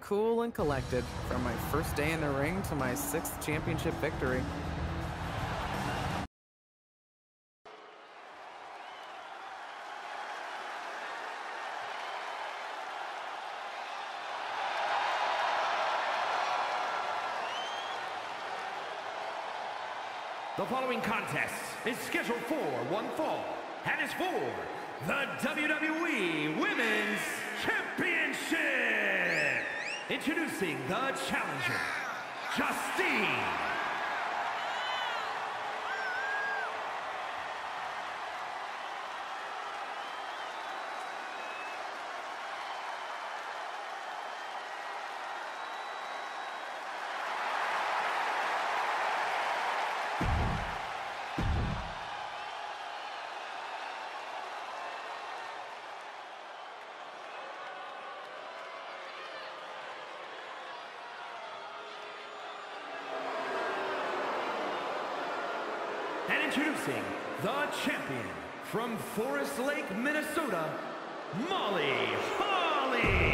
cool and collected from my first day in the ring to my 6th championship victory. The following contest is scheduled for one fall and is for the WWE Women's Championship. Introducing the challenger, Justine. And introducing the champion from Forest Lake, Minnesota, Molly Holly.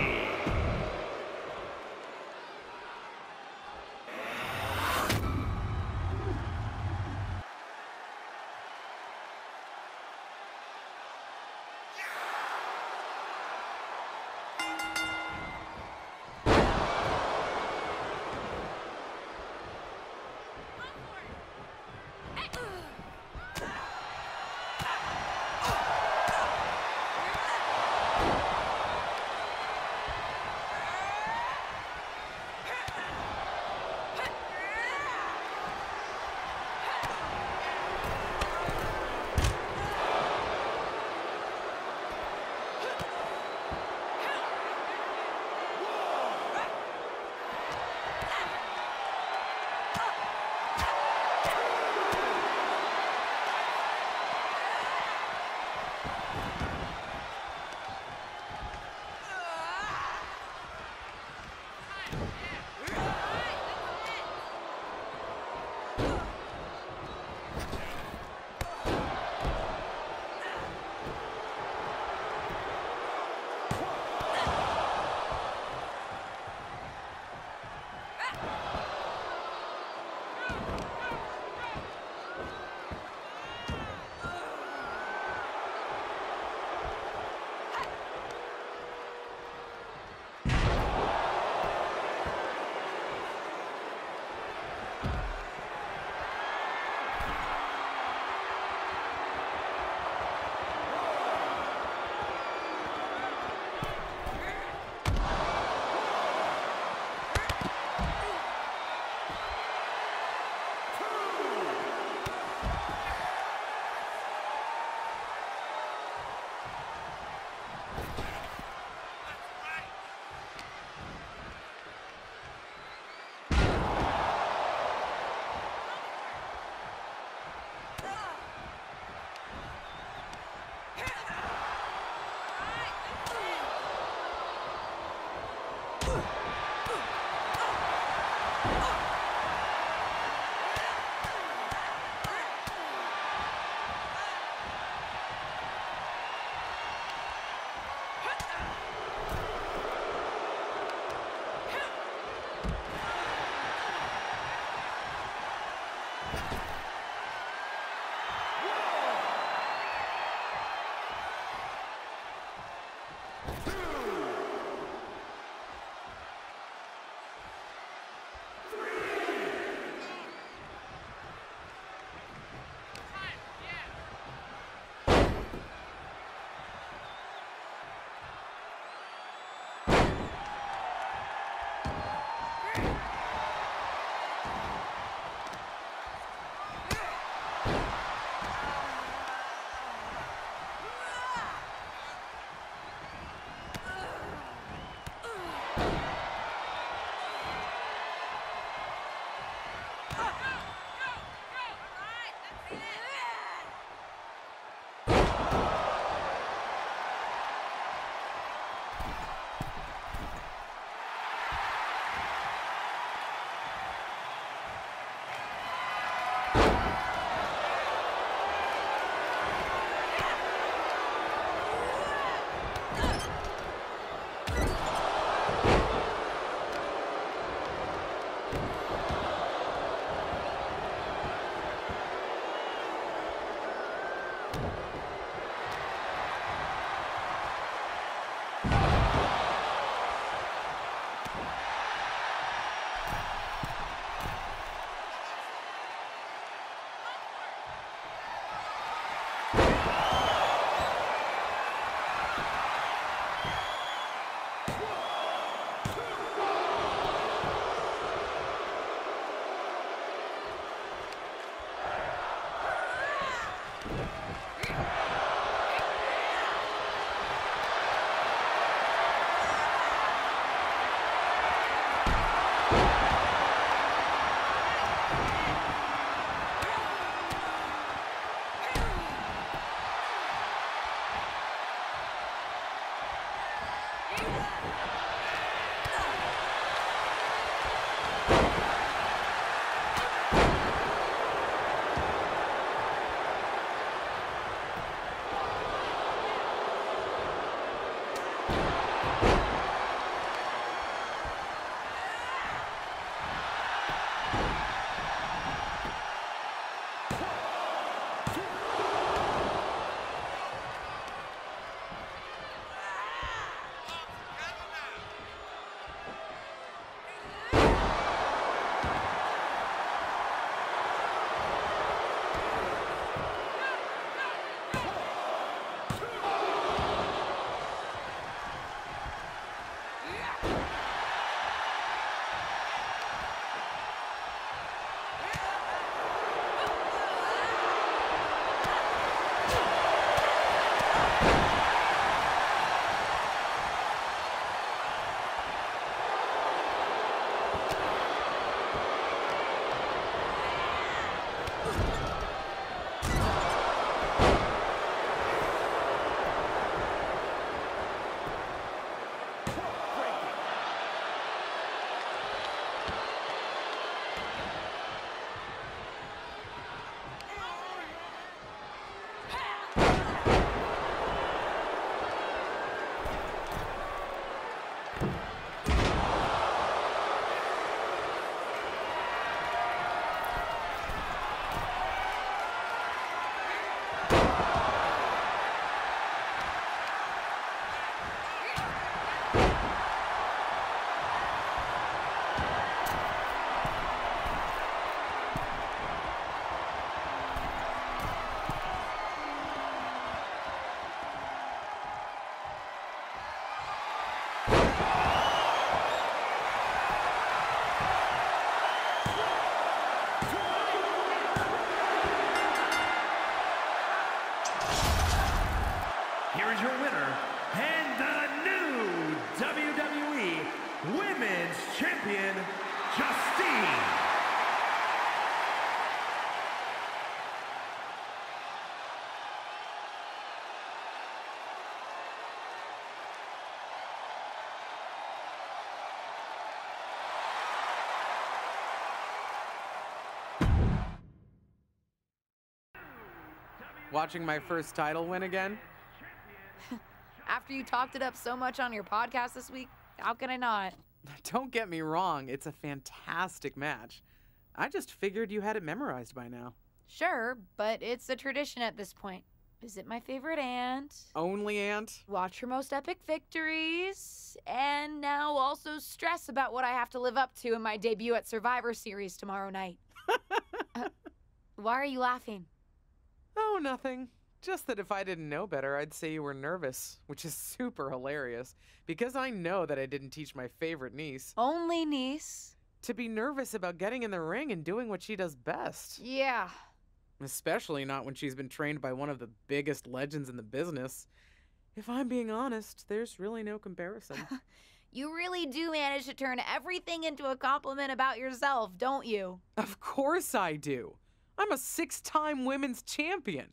is your winner, and the new WWE Women's Champion, Justine. Watching my first title win again? After you talked it up so much on your podcast this week, how can I not? Don't get me wrong, it's a fantastic match. I just figured you had it memorized by now. Sure, but it's a tradition at this point. Visit my favorite aunt. Only aunt? Watch her most epic victories. And now also stress about what I have to live up to in my debut at Survivor Series tomorrow night. Why are you laughing? Oh, nothing. Just that if I didn't know better, I'd say you were nervous, which is super hilarious, because I know that I didn't teach my favorite niece. Only niece? To be nervous about getting in the ring and doing what she does best. Yeah. Especially not when she's been trained by one of the biggest legends in the business. If I'm being honest, there's really no comparison. You really do manage to turn everything into a compliment about yourself, don't you? Of course I do. I'm a 6-time women's champion.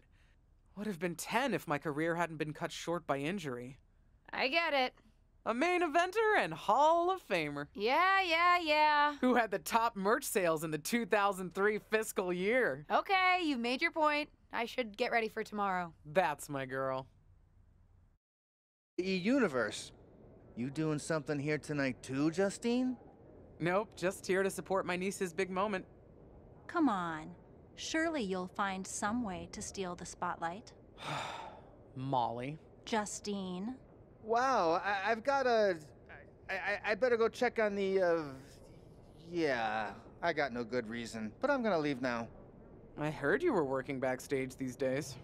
Would have been 10 if my career hadn't been cut short by injury. I get it. A main eventer and Hall of Famer. Yeah. Who had the top merch sales in the 2003 fiscal year. Okay, you've made your point. I should get ready for tomorrow. That's my girl. Universe, you doing something here tonight too, Justine? Nope, just here to support my niece's big moment. Come on. Surely you'll find some way to steal the spotlight. Molly. Justine. Wow, I've got a... I better go check on the, Yeah, I got no good reason, but I'm gonna leave now. I heard you were working backstage these days.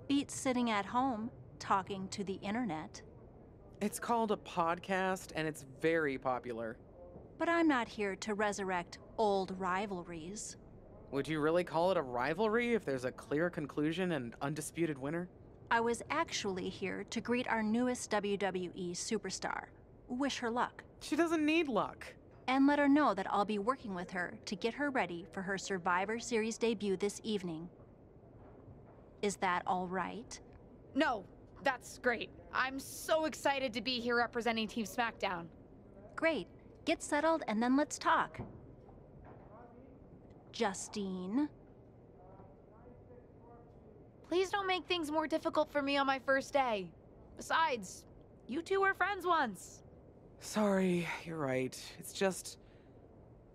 Beats sitting at home, talking to the internet. It's called a podcast, and it's very popular. But I'm not here to resurrect old rivalries. Would you really call it a rivalry if there's a clear conclusion and undisputed winner? I was actually here to greet our newest WWE superstar, wish her luck, She doesn't need luck. and let her know that I'll be working with her to get her ready for her Survivor Series debut this evening. Is that all right? No, that's great. I'm so excited to be here representing Team SmackDown. Great. Get settled and then let's talk. Justine. Please don't make things more difficult for me on my first day. Besides, you two were friends once. Sorry, you're right. It's just...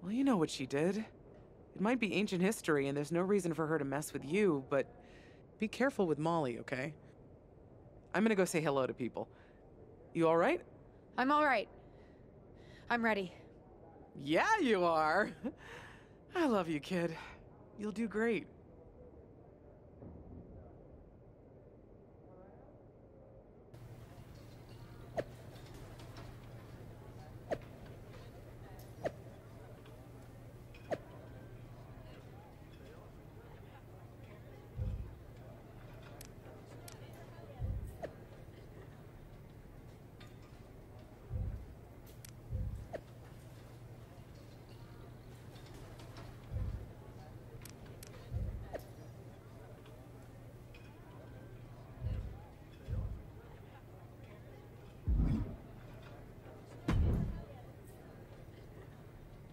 Well, you know what she did. It might be ancient history and there's no reason for her to mess with you, but be careful with Molly, okay? I'm gonna go say hello to people. You alright? I'm all right. I'm ready. Yeah, you are. I love you, kid. You'll do great.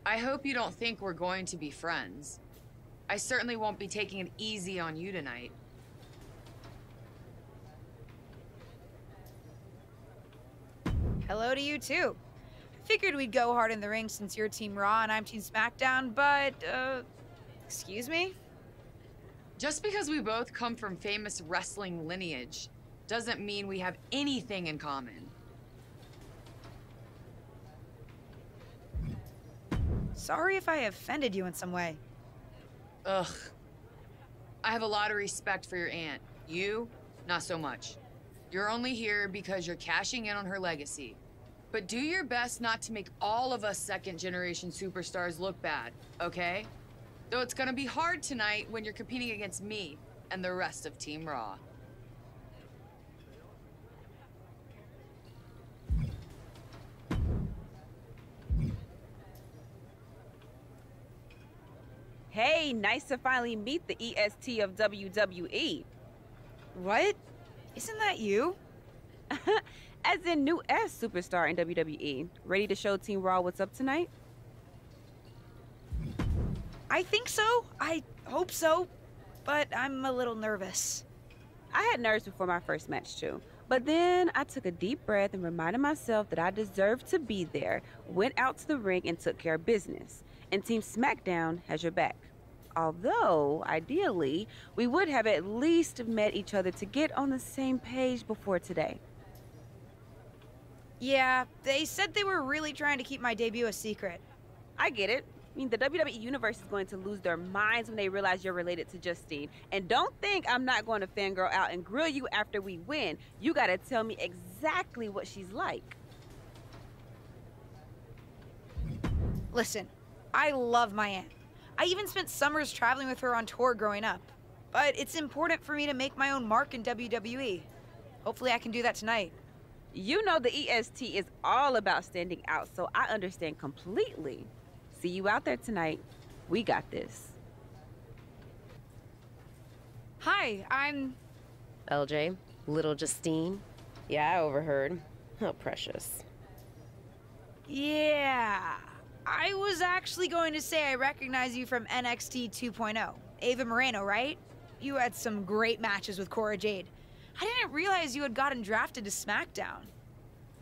I hope you don't think we're going to be friends. I certainly won't be taking it easy on you tonight. Hello to you too. Figured we'd go hard in the ring since you're Team Raw and I'm Team SmackDown, but, excuse me? Just because we both come from famous wrestling lineage doesn't mean we have anything in common. Sorry if I offended you in some way. Ugh. I have a lot of respect for your aunt. You, not so much. You're only here because you're cashing in on her legacy. But do your best not to make all of us second-generation superstars look bad, okay? Though it's gonna be hard tonight when you're competing against me and the rest of Team Raw. Hey, nice to finally meet the EST of WWE. What? Isn't that you? As in new S superstar in WWE. Ready to show Team Raw what's up tonight? I think so. I hope so. But I'm a little nervous. I had nerves before my first match too. But then I took a deep breath and reminded myself that I deserved to be there, went out to the ring and took care of business. And Team SmackDown has your back. Although, ideally, we would have at least met each other to get on the same page before today. Yeah, they said they were really trying to keep my debut a secret. I get it. I mean, the WWE Universe is going to lose their minds when they realize you're related to Justine. And don't think I'm not going to fangirl out and grill you after we win. You gotta tell me exactly what she's like. Listen, I love my aunt. I even spent summers traveling with her on tour growing up. But it's important for me to make my own mark in WWE. Hopefully I can do that tonight. You know the EST is all about standing out, so I understand completely. See you out there tonight. We got this. Hi, I'm... LJ, little Justine. Yeah, I overheard. How precious. Yeah. I was actually going to say I recognize you from NXT 2.0. Ava Moreno, right? You had some great matches with Cora Jade. I didn't realize you had gotten drafted to SmackDown.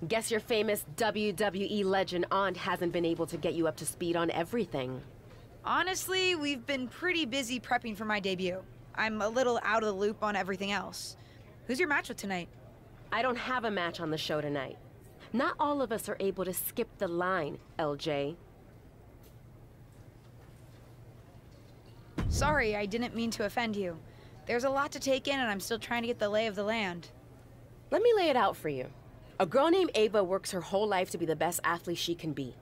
Guess your famous WWE legend aunt hasn't been able to get you up to speed on everything. Honestly, we've been pretty busy prepping for my debut. I'm a little out of the loop on everything else. Who's your match with tonight? I don't have a match on the show tonight. Not all of us are able to skip the line, LJ. Sorry, I didn't mean to offend you. There's a lot to take in and I'm still trying to get the lay of the land. Let me lay it out for you. A girl named Ava works her whole life to be the best athlete she can be.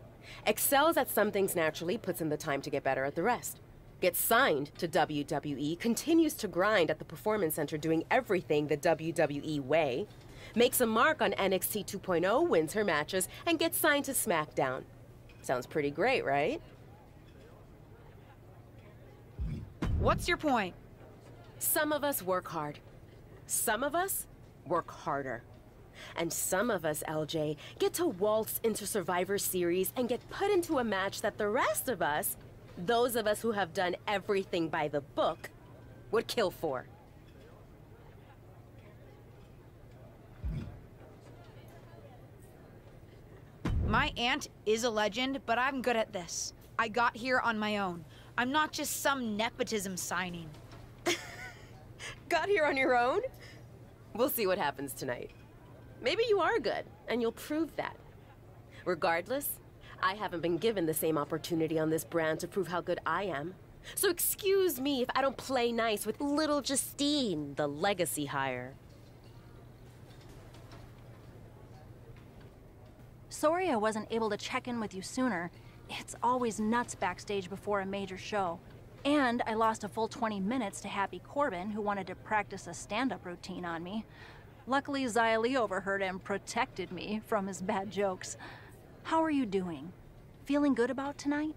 Excels at some things naturally, puts in the time to get better at the rest. Gets signed to WWE, continues to grind at the Performance Center doing everything the WWE way. Makes a mark on NXT 2.0, wins her matches, and gets signed to SmackDown. Sounds pretty great, right? What's your point? Some of us work hard. Some of us work harder. And some of us, LJ, get to waltz into Survivor Series and get put into a match that the rest of us, those of us who have done everything by the book, would kill for. My aunt is a legend, but I'm good at this. I got here on my own. I'm not just some nepotism signing. Got here on your own? We'll see what happens tonight. Maybe you are good, and you'll prove that. Regardless, I haven't been given the same opportunity on this brand to prove how good I am. So excuse me if I don't play nice with little Justine, the legacy hire. Sorry I wasn't able to check in with you sooner. It's always nuts backstage before a major show. And I lost a full 20 minutes to Happy Corbin, who wanted to practice a stand-up routine on me. Luckily, Xia Li overheard and protected me from his bad jokes. How are you doing? Feeling good about tonight?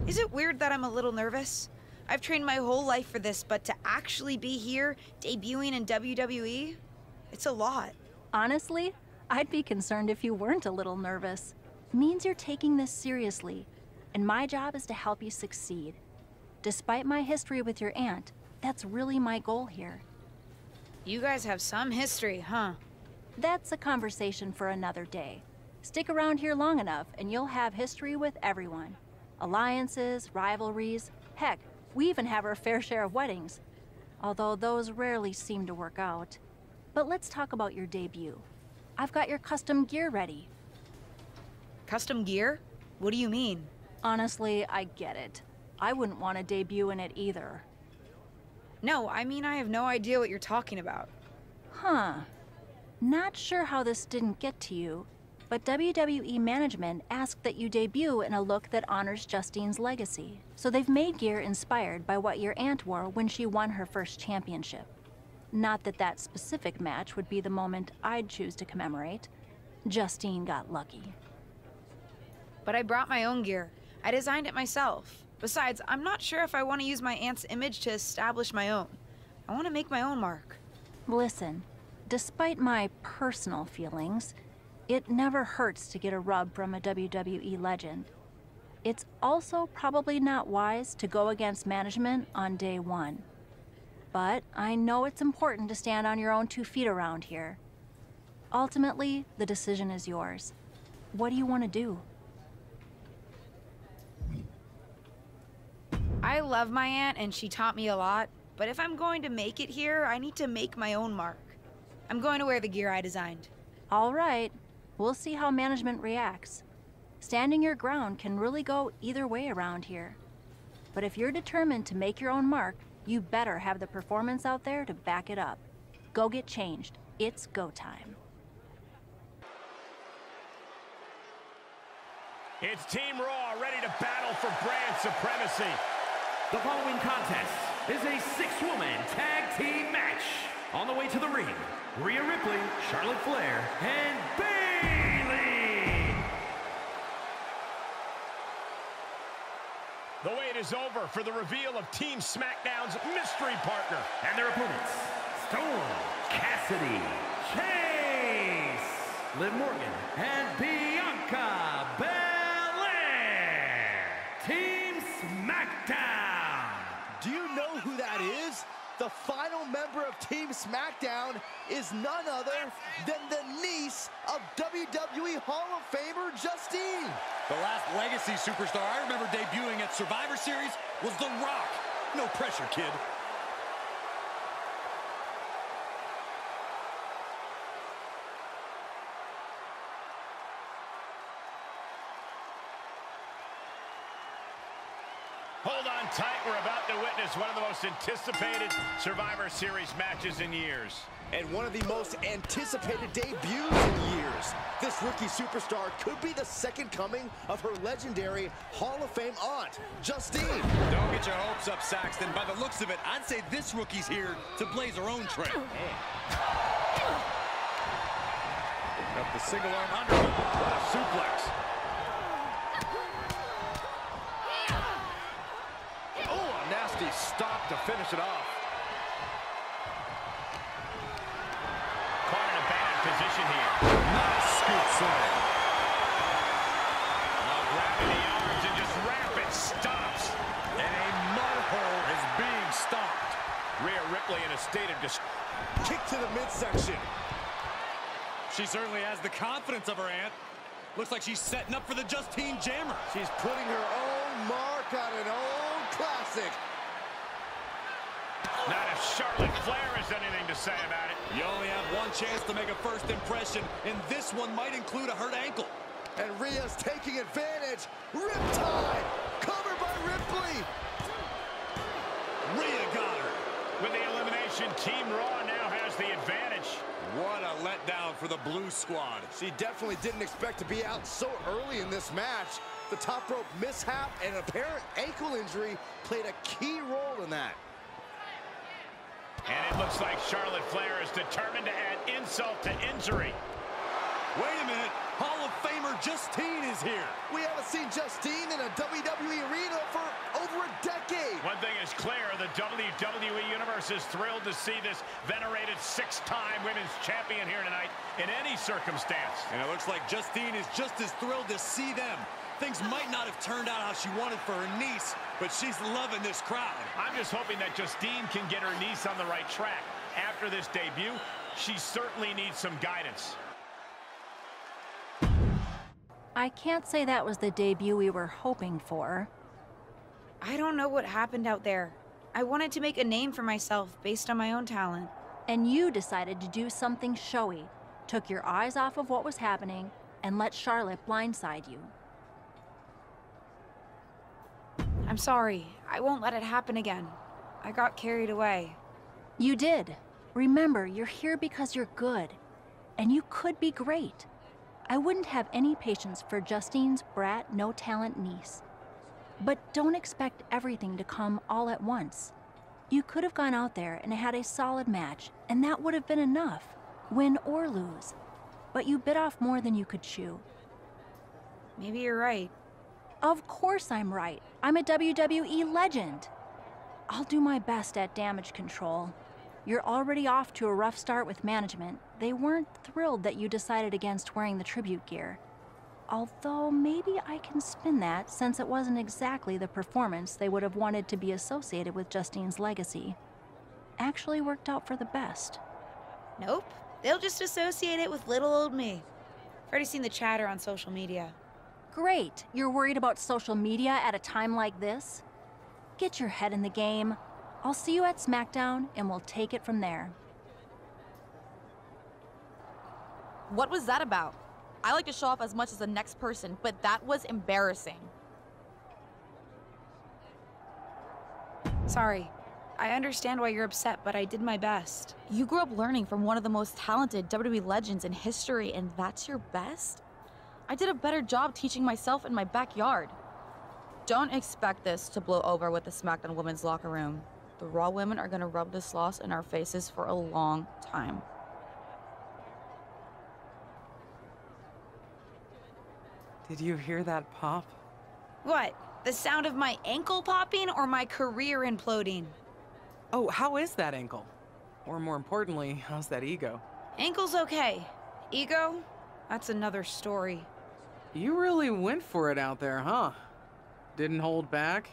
Is it weird that I'm a little nervous? I've trained my whole life for this, but to actually be here, debuting in WWE, it's a lot. Honestly, I'd be concerned if you weren't a little nervous. Means you're taking this seriously, and my job is to help you succeed. Despite my history with your aunt, that's really my goal here. You guys have some history, huh? That's a conversation for another day. Stick around here long enough, and you'll have history with everyone. Alliances, rivalries, heck, we even have our fair share of weddings. Although those rarely seem to work out. But let's talk about your debut. I've got your custom gear ready. Custom gear? What do you mean? Honestly, I get it. I wouldn't want to debut in it either. No, I mean I have no idea what you're talking about. Huh. Not sure how this didn't get to you, but WWE management asked that you debut in a look that honors Justine's legacy. So they've made gear inspired by what your aunt wore when she won her first championship. Not that that specific match would be the moment I'd choose to commemorate. Justine got lucky. But I brought my own gear. I designed it myself. Besides, I'm not sure if I want to use my aunt's image to establish my own. I want to make my own mark. Listen, despite my personal feelings, it never hurts to get a rub from a WWE legend. It's also probably not wise to go against management on day one. But I know it's important to stand on your own 2 feet around here. Ultimately, the decision is yours. What do you want to do? I love my aunt and she taught me a lot, but if I'm going to make it here, I need to make my own mark. I'm going to wear the gear I designed. All right, we'll see how management reacts. Standing your ground can really go either way around here. But if you're determined to make your own mark, you better have the performance out there to back it up. Go get changed. It's go time. It's Team Raw ready to battle for brand supremacy. The following contest is a 6-woman tag team match. On the way to the ring, Rhea Ripley, Charlotte Flair, and Bayley. The wait is over for the reveal of Team SmackDown's mystery partner. And their opponents, Storm, Cassidy, Chase, Liv Morgan, and Bianca Belair. Team SmackDown. Do you know who that is? The final member of Team SmackDown is none other than the niece of WWE Hall of Famer Justine. The last legacy superstar I remember debuting at Survivor Series was The Rock. No pressure, kid. Hold on tight, we're about to witness one of the most anticipated Survivor Series matches in years. And one of the most anticipated debuts in years. This rookie superstar could be the second coming of her legendary Hall of Fame aunt, Justine. Don't get your hopes up, Saxton. By the looks of it, I'd say this rookie's here to blaze her own trail. Up the single arm underhook, suplex. Nasty stop to finish it off. Caught in a bad position here. Nice scoop slam. Now grabbing the arms and just rapid stops. And a mud hole is being stopped. Rhea Ripley in a state of Kick to the midsection. She certainly has the confidence of her aunt. Looks like she's setting up for the Justine Jammer. She's putting her own mark on an old classic. Not if Charlotte Flair has anything to say about it. You only have one chance to make a first impression, and this one might include a hurt ankle. And Rhea's taking advantage. Riptide, covered by Ripley. Rhea got her. With the elimination, Team Raw now has the advantage. What a letdown for the Blue Squad. She definitely didn't expect to be out so early in this match. The top rope mishap and an apparent ankle injury played a key role in that. And it looks like Charlotte Flair is determined to add insult to injury. Wait a minute. Hall of Famer Justine is here. We haven't seen Justine in a WWE arena for over a decade. One thing is clear, the WWE Universe is thrilled to see this venerated 6-time women's champion here tonight in any circumstance. And it looks like Justine is just as thrilled to see them. Things might not have turned out how she wanted for her niece, but she's loving this crowd. I'm just hoping that Justine can get her niece on the right track. After this debut, she certainly needs some guidance. I can't say that was the debut we were hoping for. I don't know what happened out there. I wanted to make a name for myself based on my own talent. And you decided to do something showy, took your eyes off of what was happening, and let Charlotte blindside you. I'm sorry. I won't let it happen again. I got carried away. You did. Remember, you're here because you're good. And you could be great. I wouldn't have any patience for Justine's brat, no-talent niece. But don't expect everything to come all at once. You could have gone out there and had a solid match, and that would have been enough, win or lose. But you bit off more than you could chew. Maybe you're right. Of course I'm right. I'm a WWE legend. I'll do my best at damage control. You're already off to a rough start with management. They weren't thrilled that you decided against wearing the tribute gear. Although maybe I can spin that, since it wasn't exactly the performance they would have wanted to be associated with Justine's legacy. Actually worked out for the best. Nope. They'll just associate it with little old me. I've already seen the chatter on social media. Great. You're worried about social media at a time like this? Get your head in the game. I'll see you at SmackDown, and we'll take it from there. What was that about? I like to show off as much as the next person, but that was embarrassing. Sorry. I understand why you're upset, but I did my best. You grew up learning from one of the most talented WWE legends in history, and that's your best? I did a better job teaching myself in my backyard. Don't expect this to blow over with the SmackDown women's locker room. The Raw women are gonna rub this loss in our faces for a long time. Did you hear that pop? What? The sound of my ankle popping or my career imploding? Oh, how is that ankle? Or more importantly, how's that ego? Ankle's okay. Ego? That's another story. You really went for it out there, huh? Didn't hold back?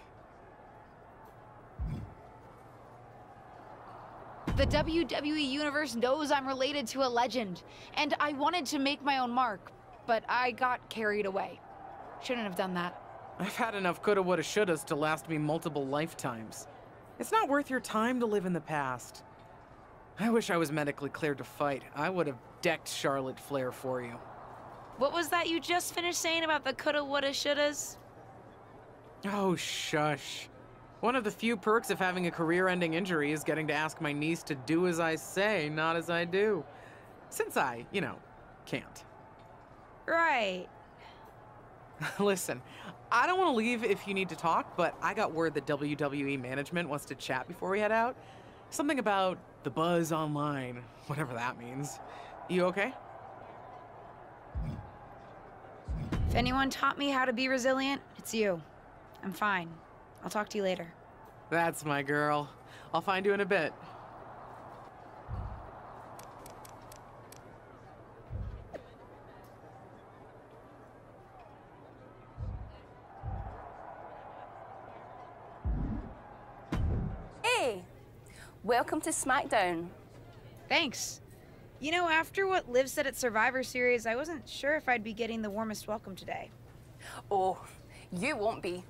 The WWE Universe knows I'm related to a legend, and I wanted to make my own mark, but I got carried away. Shouldn't have done that. I've had enough coulda, woulda, shouldas to last me multiple lifetimes. It's not worth your time to live in the past. I wish I was medically cleared to fight. I would have decked Charlotte Flair for you. What was that you just finished saying about the coulda, woulda, shouldas? Oh, shush. One of the few perks of having a career-ending injury is getting to ask my niece to do as I say, not as I do. Since I, can't. Right. Listen, I don't want to leave if you need to talk, but I got word that WWE management wants to chat before we head out. Something about the buzz online, whatever that means. You okay? If anyone taught me how to be resilient, it's you. I'm fine. I'll talk to you later. That's my girl. I'll find you in a bit. Hey! Welcome to SmackDown. Thanks. You know, after what Liv said at Survivor Series, I wasn't sure if I'd be getting the warmest welcome today. Oh, you won't be.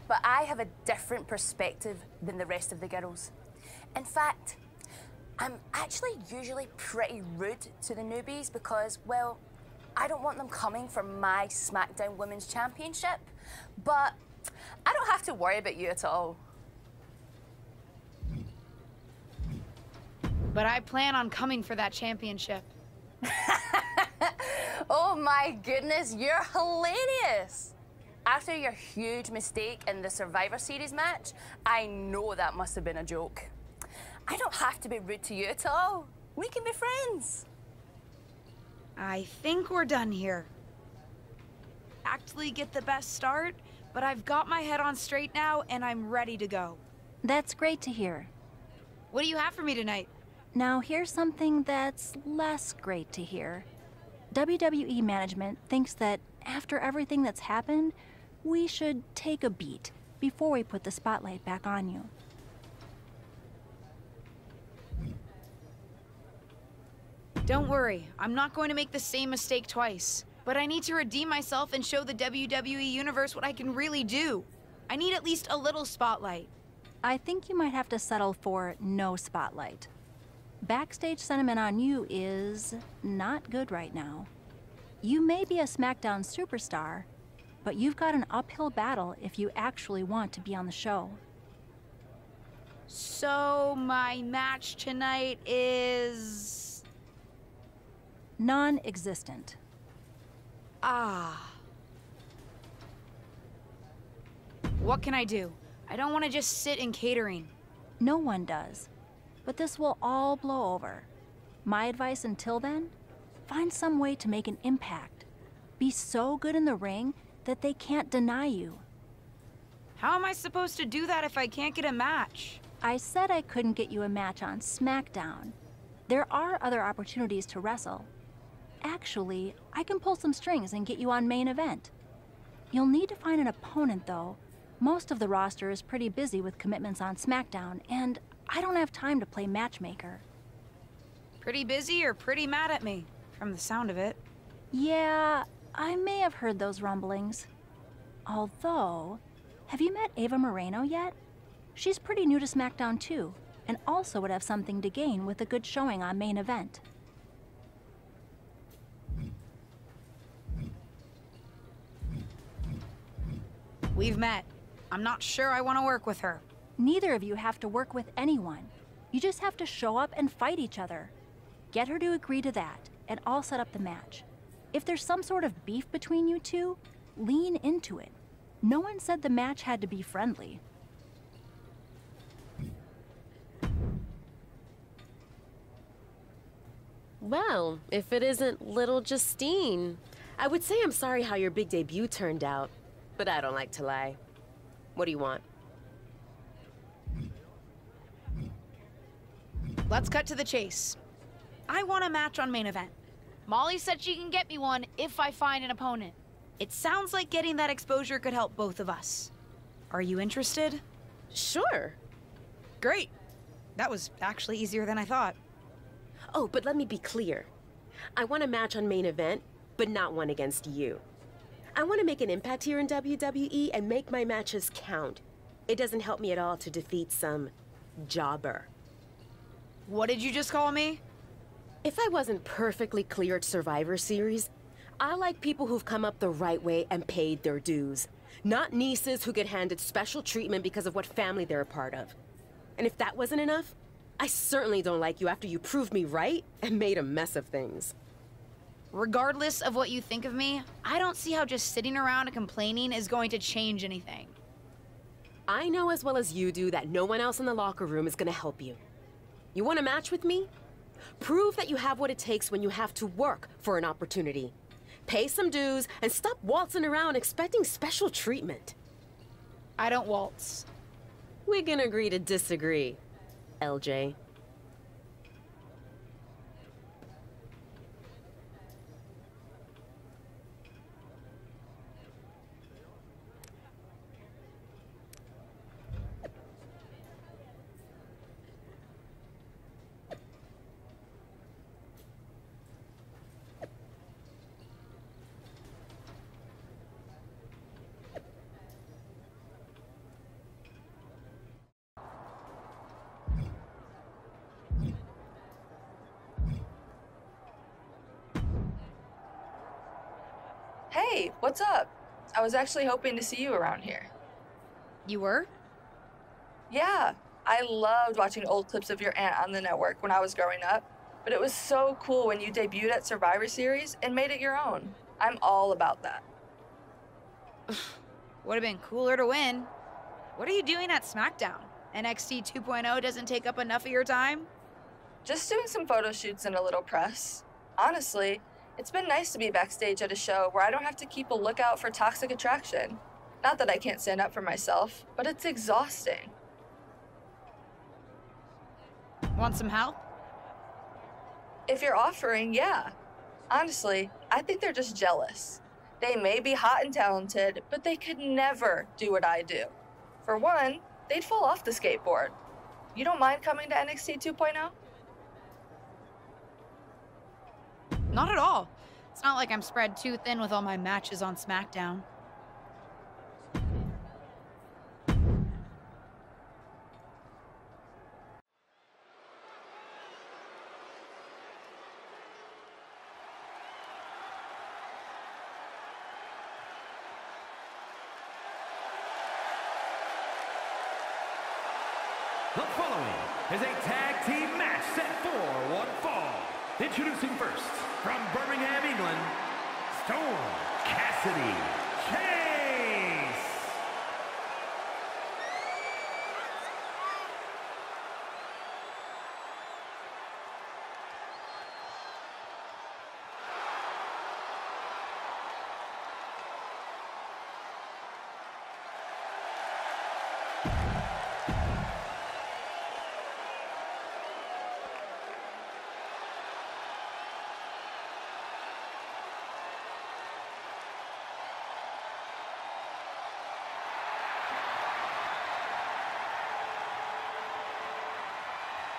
But I have a different perspective than the rest of the girls. In fact, I'm actually usually pretty rude to the newbies because, well, I don't want them coming for my SmackDown Women's Championship. But I don't have to worry about you at all. But I plan on coming for that championship. Oh my goodness, you're hilarious! After your huge mistake in the Survivor Series match, I know that must have been a joke. I don't have to be rude to you at all. We can be friends. I think we're done here. Actually get the best start, but I've got my head on straight now and I'm ready to go. That's great to hear. What do you have for me tonight? Now here's something that's less great to hear. WWE management thinks that after everything that's happened, we should take a beat before we put the spotlight back on you. Don't worry, I'm not going to make the same mistake twice. But I need to redeem myself and show the WWE Universe what I can really do. I need at least a little spotlight. I think you might have to settle for no spotlight. Backstage sentiment on you is not good right now. You may be a SmackDown superstar, but you've got an uphill battle if you actually want to be on the show. So my match tonight is... non-existent. Ah. What can I do? I don't want to just sit in catering. No one does. But this will all blow over. My advice until then? Find some way to make an impact. Be so good in the ring that they can't deny you. How am I supposed to do that if I can't get a match? I said I couldn't get you a match on SmackDown. There are other opportunities to wrestle. Actually, I can pull some strings and get you on main event. You'll need to find an opponent, though. Most of the roster is pretty busy with commitments on SmackDown, and I don't have time to play matchmaker. Pretty busy or pretty mad at me, from the sound of it. Yeah, I may have heard those rumblings. Although, have you met Ava Moreno yet? She's pretty new to SmackDown too, and also would have something to gain with a good showing on main event. We've met. I'm not sure I want to work with her. Neither of you have to work with anyone. You just have to show up and fight each other. Get her to agree to that, and I'll set up the match. If there's some sort of beef between you two, lean into it. No one said the match had to be friendly. Well, if it isn't little Justine. I would say I'm sorry how your big debut turned out, but I don't like to lie. What do you want? Let's cut to the chase. I want a match on main event. Molly said she can get me one if I find an opponent. It sounds like getting that exposure could help both of us. Are you interested? Sure. Great. That was actually easier than I thought. Oh, but let me be clear. I want a match on main event, but not one against you. I want to make an impact here in WWE and make my matches count. It doesn't help me at all to defeat some jobber. What did you just call me? If I wasn't perfectly clear at Survivor Series, I like people who've come up the right way and paid their dues. Not nieces who get handed special treatment because of what family they're a part of. And if that wasn't enough, I certainly don't like you after you proved me right and made a mess of things. Regardless of what you think of me, I don't see how just sitting around and complaining is going to change anything. I know as well as you do that no one else in the locker room is going to help you. You want a match with me? Prove that you have what it takes when you have to work for an opportunity. Pay some dues and stop waltzing around expecting special treatment. I don't waltz. We can agree to disagree, LJ. Hey, what's up? I was actually hoping to see you around here. You were? Yeah, I loved watching old clips of your aunt on the network when I was growing up, but it was so cool when you debuted at Survivor Series and made it your own. I'm all about that. Would have been cooler to win. What are you doing at SmackDown? NXT 2.0 doesn't take up enough of your time? Just doing some photo shoots and a little press. Honestly, it's been nice to be backstage at a show where I don't have to keep a lookout for toxic attraction. Not that I can't stand up for myself, but it's exhausting. Want some help? If you're offering, yeah. Honestly, I think they're just jealous. They may be hot and talented, but they could never do what I do. For one, they'd fall off the skateboard. You don't mind coming to NXT 2.0? Not at all. It's not like I'm spread too thin with all my matches on SmackDown. The following is a tag team match set for one fall. Introducing first, from Birmingham, England, Storm Cassidy Chase.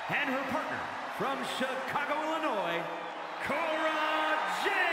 and her partner from Chicago, Illinois, Cora Jade.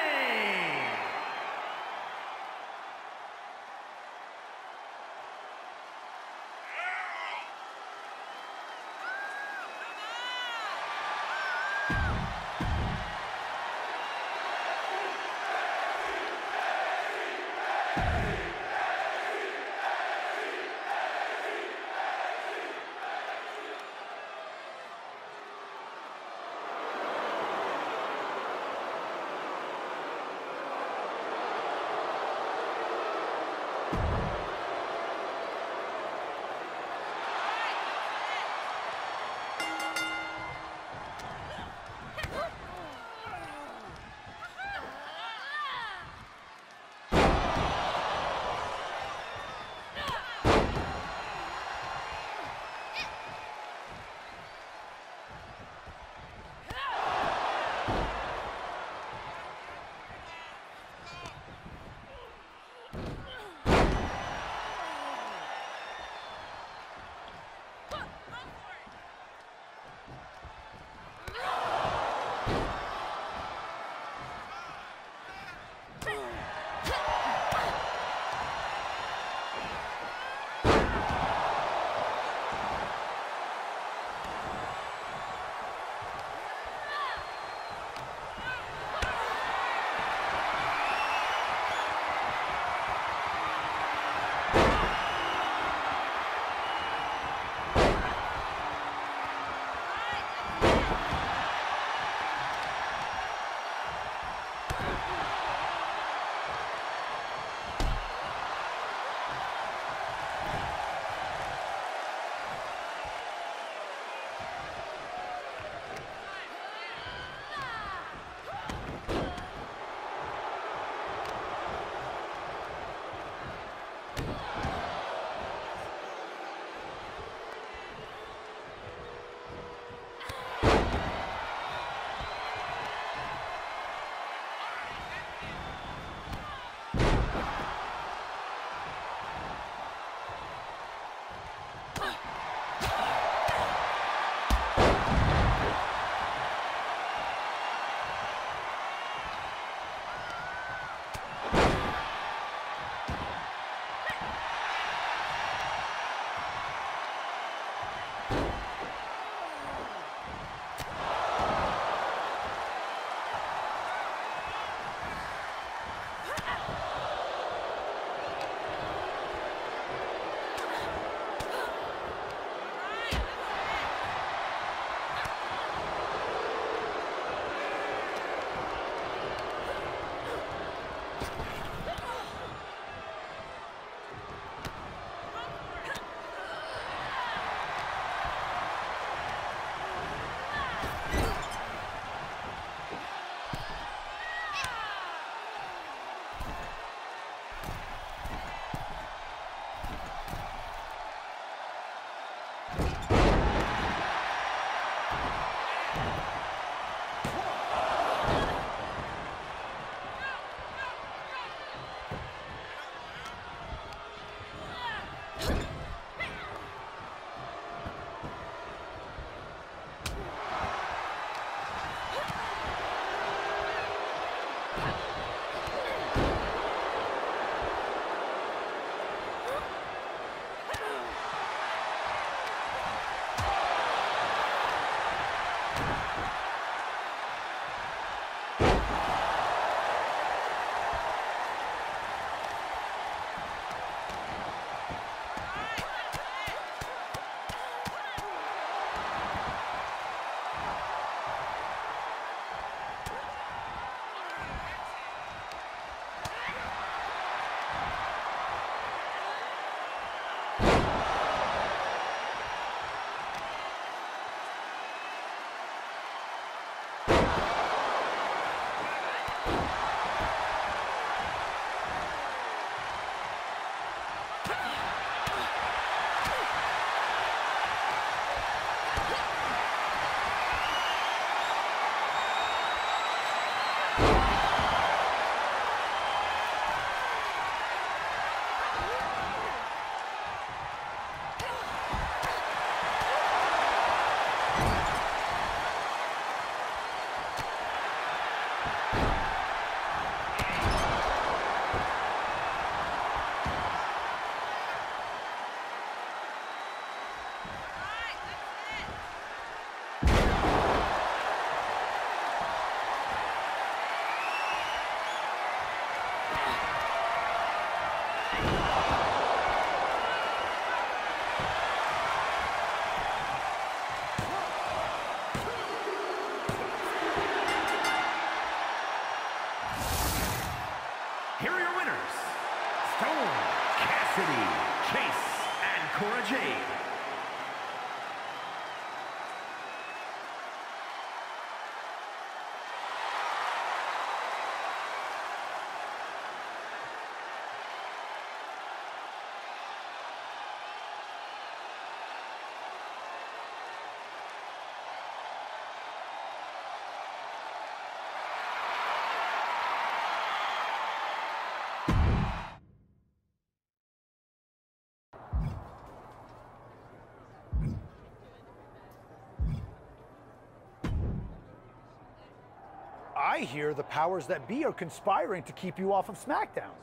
I hear the powers that be are conspiring to keep you off of SmackDown.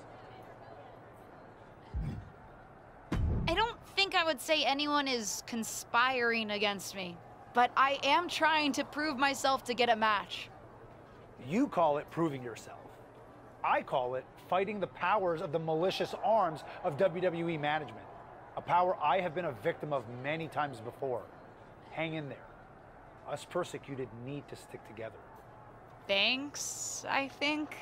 I don't think I would say anyone is conspiring against me, but I am trying to prove myself to get a match. You call it proving yourself. I call it fighting the powers of the malicious arms of WWE management. A power I have been a victim of many times before. Hang in there. Us persecuted need to stick together. Thanks, I think.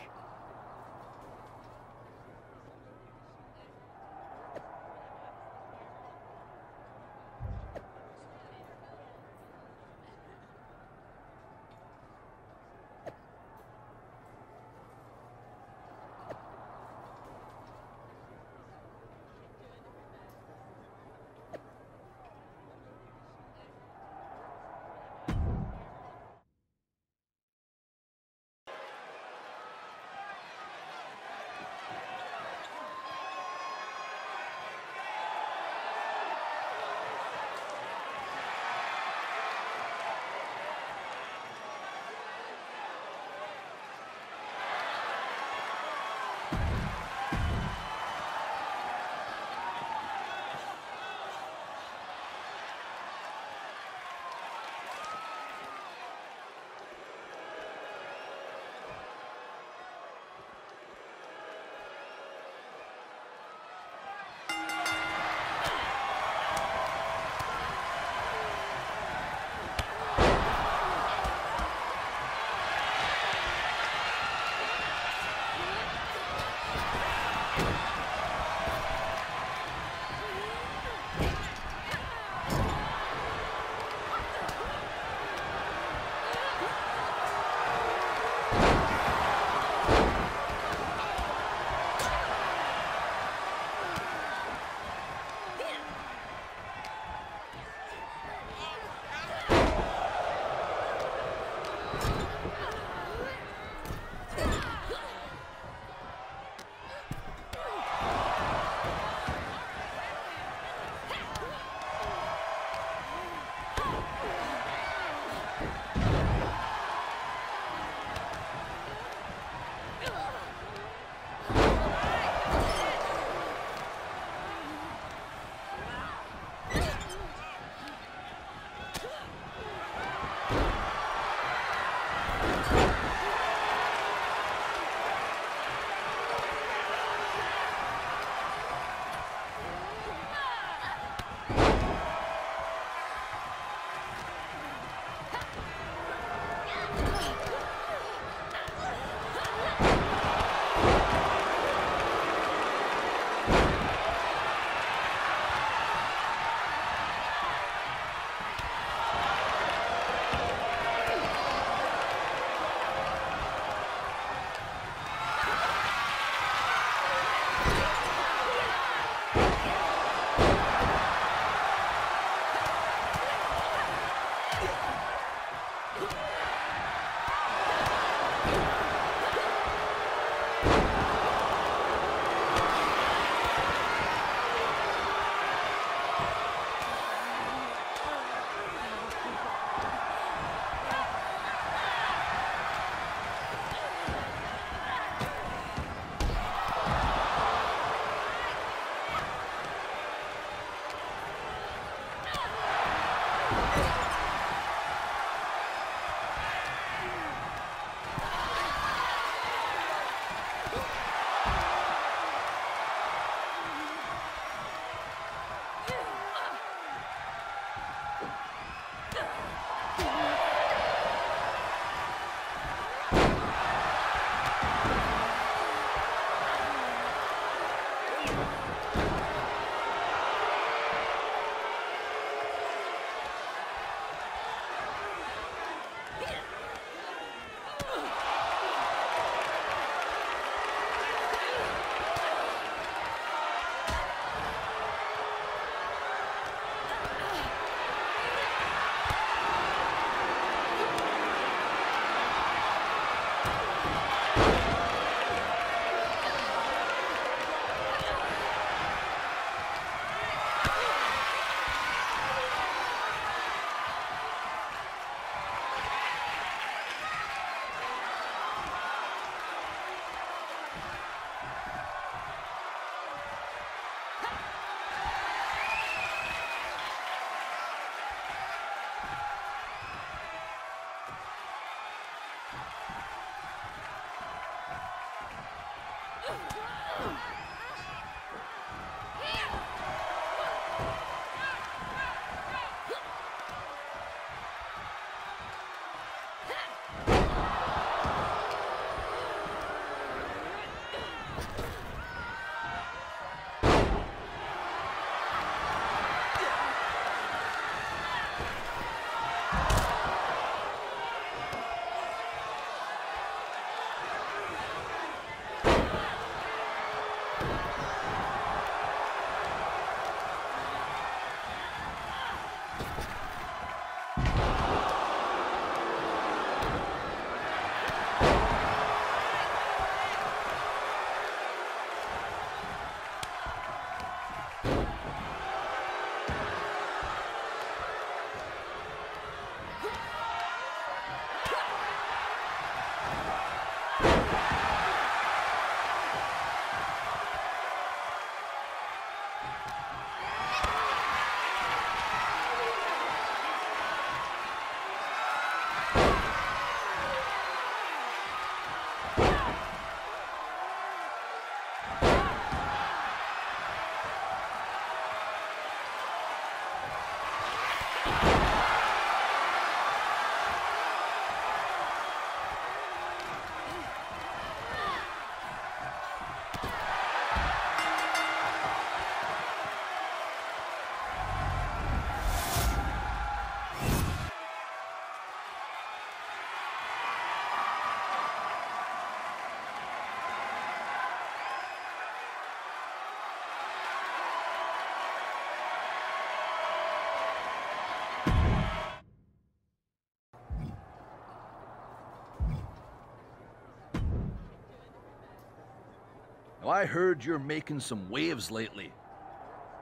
Well, I heard you're making some waves lately.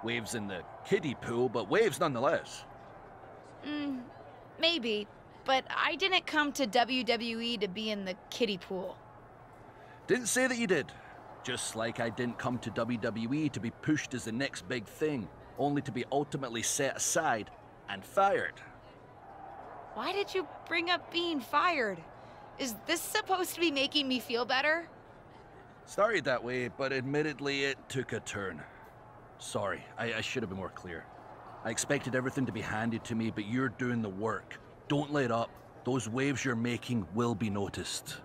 Waves in the kiddie pool, but waves nonetheless. Maybe, but I didn't come to WWE to be in the kiddie pool. Didn't say that you did. Just like I didn't come to WWE to be pushed as the next big thing, only to be ultimately set aside and fired. Why did you bring up being fired? Is this supposed to be making me feel better? Started that way, but admittedly it took a turn. Sorry, I should have been more clear. I expected everything to be handed to me, but you're doing the work. Don't let up. Those waves you're making will be noticed.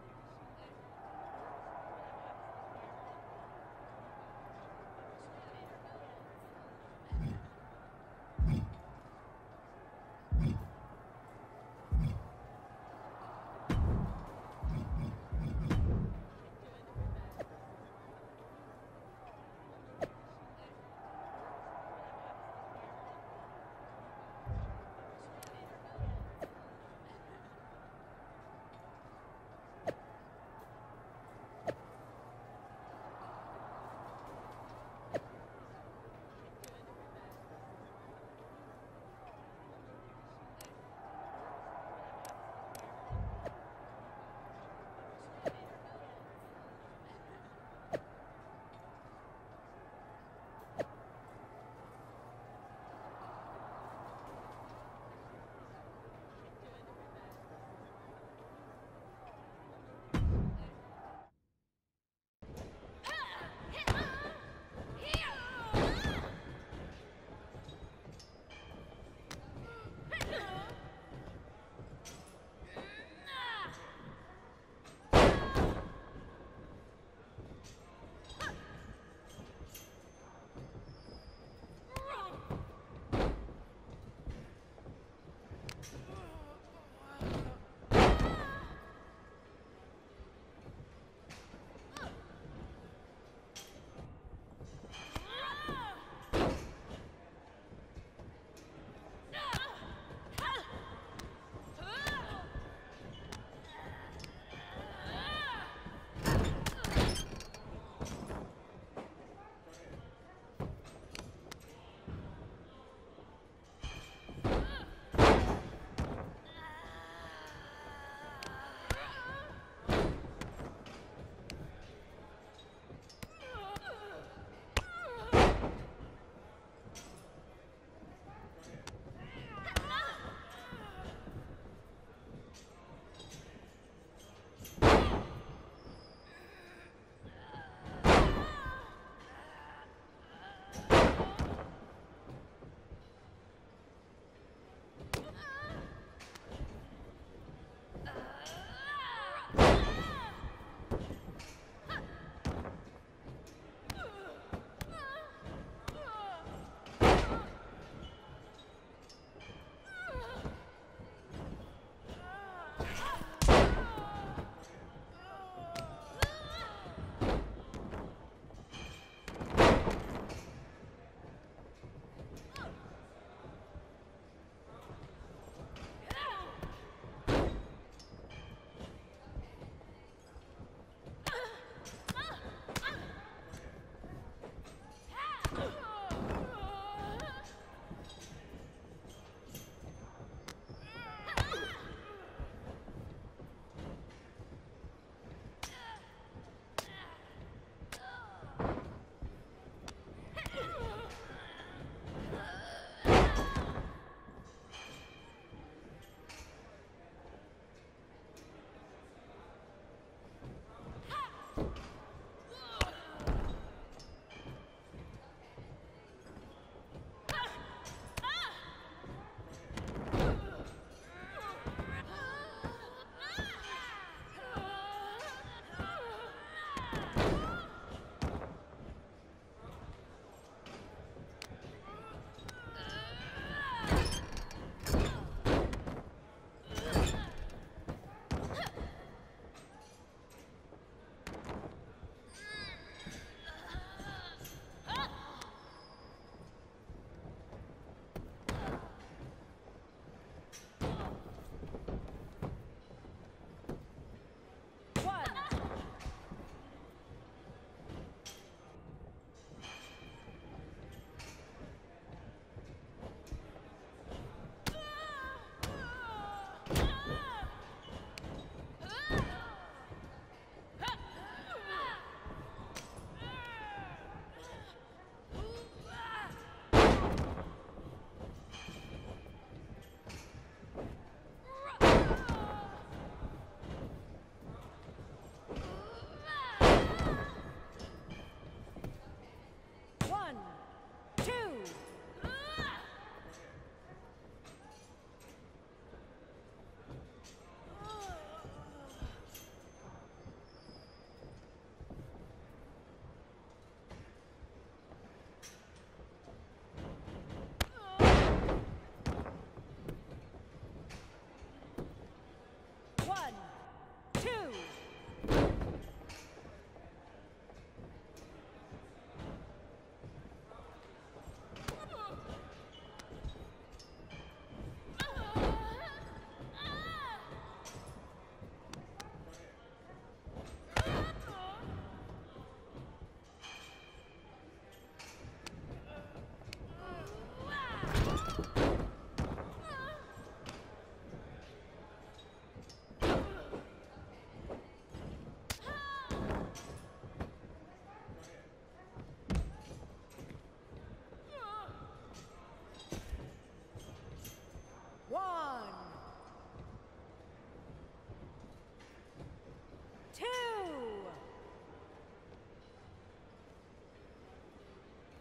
2,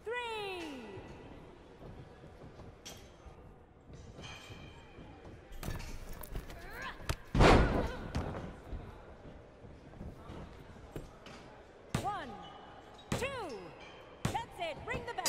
3. One, two. That's it. Ring the bell.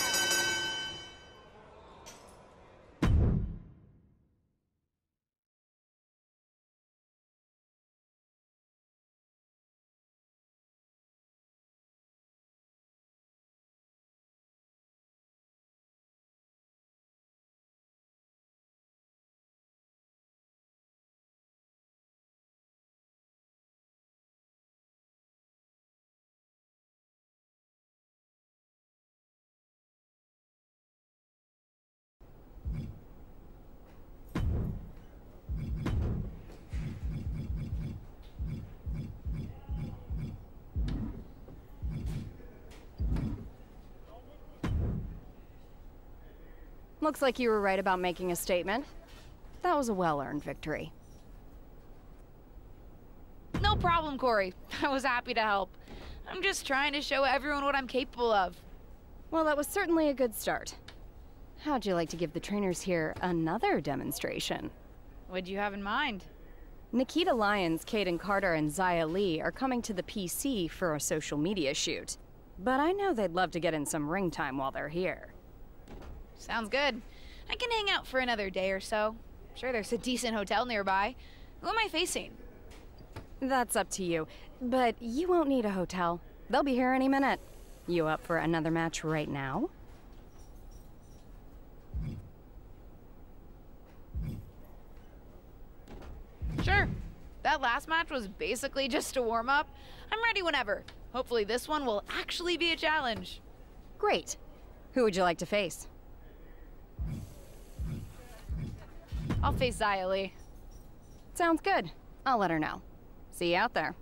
Looks like you were right about making a statement. That was a well-earned victory. No problem, Corey. I was happy to help. I'm just trying to show everyone what I'm capable of. Well, that was certainly a good start. How'd you like to give the trainers here another demonstration? What'd you have in mind? Nikita Lyons, Kaden Carter, and Zaya Lee are coming to the PC for a social media shoot. But I know they'd love to get in some ring time while they're here. Sounds good. I can hang out for another day or so. Sure, there's a decent hotel nearby. Who am I facing? That's up to you, but you won't need a hotel. They'll be here any minute. You up for another match right now? Sure. That last match was basically just a warm-up. I'm ready whenever. Hopefully this one will actually be a challenge. Great. Who would you like to face? I'll face Zaya Lee. Sounds good. I'll let her know. See you out there.